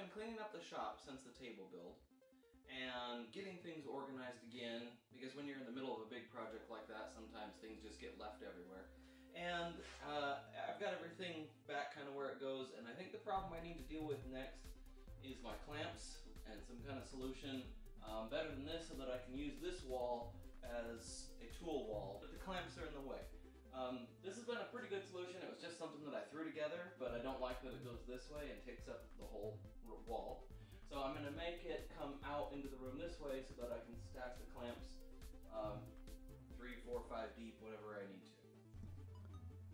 been cleaning up the shop since the table build and getting things organized again, because when you're in the middle of a big project like that, sometimes things just get left everywhere. And I've got everything back kind of where it goes, and I think the problem I need to deal with next is my clamps and some kind of solution better than this, so that I can use this wall as a tool wall, but the clamps are in the way. This has been a pretty good solution. It was just something that I threw together, but I don't like that it goes this way and takes up the whole wall. So I'm going to make it come out into the room this way so that I can stack the clamps 3, 4, 5 deep, whatever I need to.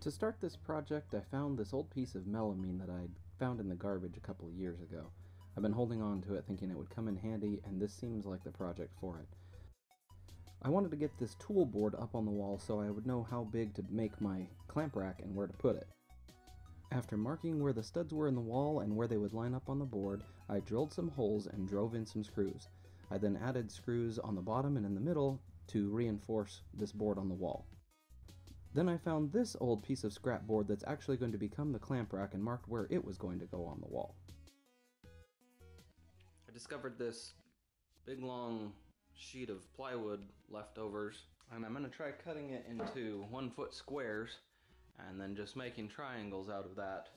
To start this project, I found this old piece of melamine that I'd found in the garbage a couple of years ago. I've been holding on to it thinking it would come in handy, and this seems like the project for it. I wanted to get this tool board up on the wall so I would know how big to make my clamp rack and where to put it. After marking where the studs were in the wall and where they would line up on the board, I drilled some holes and drove in some screws. I then added screws on the bottom and in the middle to reinforce this board on the wall. Then I found this old piece of scrap board that's actually going to become the clamp rack and marked where it was going to go on the wall. I discovered this big long sheet of plywood leftovers, and I'm going to try cutting it into 1-foot squares and then just making triangles out of that.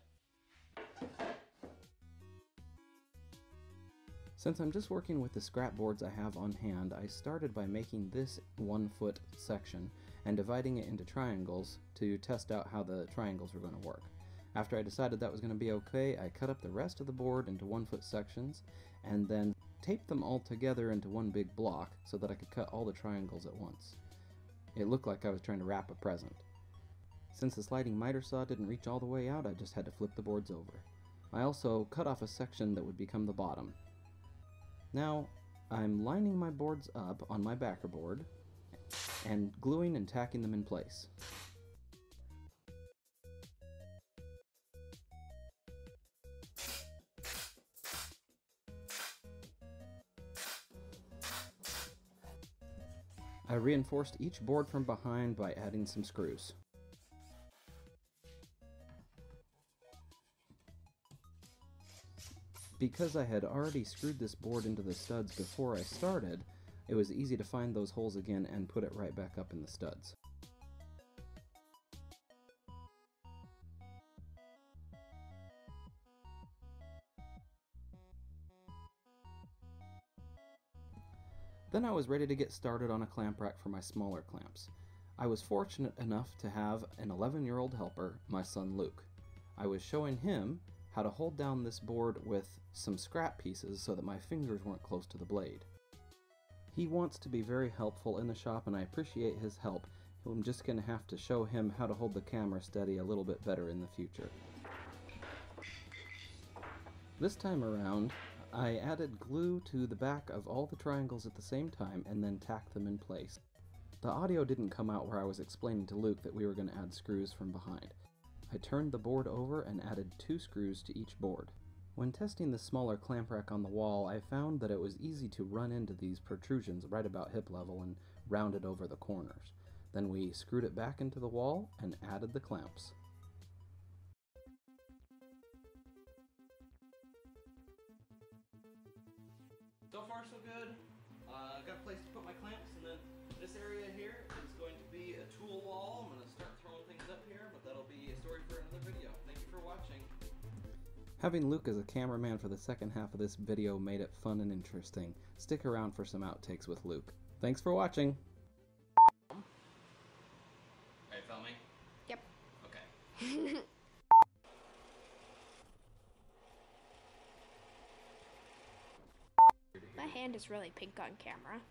Since I'm just working with the scrap boards I have on hand, I started by making this 1-foot section and dividing it into triangles to test out how the triangles were going to work. After I decided that was going to be okay, I cut up the rest of the board into 1-foot sections and then taped them all together into one big block so that I could cut all the triangles at once. It looked like I was trying to wrap a present. Since the sliding miter saw didn't reach all the way out, I just had to flip the boards over. I also cut off a section that would become the bottom. Now, I'm lining my boards up on my backer board and gluing and tacking them in place. I reinforced each board from behind by adding some screws. Because I had already screwed this board into the studs before I started, it was easy to find those holes again and put it right back up in the studs. Then I was ready to get started on a clamp rack for my smaller clamps. I was fortunate enough to have an 11-year-old helper, my son Luke. I was showing him how to hold down this board with some scrap pieces so that my fingers weren't close to the blade. He wants to be very helpful in the shop, and I appreciate his help. I'm just going to have to show him how to hold the camera steady a little bit better in the future. This time around, I added glue to the back of all the triangles at the same time and then tacked them in place. The audio didn't come out where I was explaining to Luke that we were going to add screws from behind. I turned the board over and added 2 screws to each board. When testing the smaller clamp rack on the wall, I found that it was easy to run into these protrusions right about hip level and round it over the corners. Then we screwed it back into the wall and added the clamps. So far so good. I've got a place to put my clamps, and then this area here is going to be a tool wall. I'm going to start throwing things up here, but that'll be a story for another video. Thank you for watching. Having Luke as a cameraman for the second half of this video made it fun and interesting. Stick around for some outtakes with Luke. Thanks for watching! Are you filming? Yep. Okay. My hand is really pink on camera.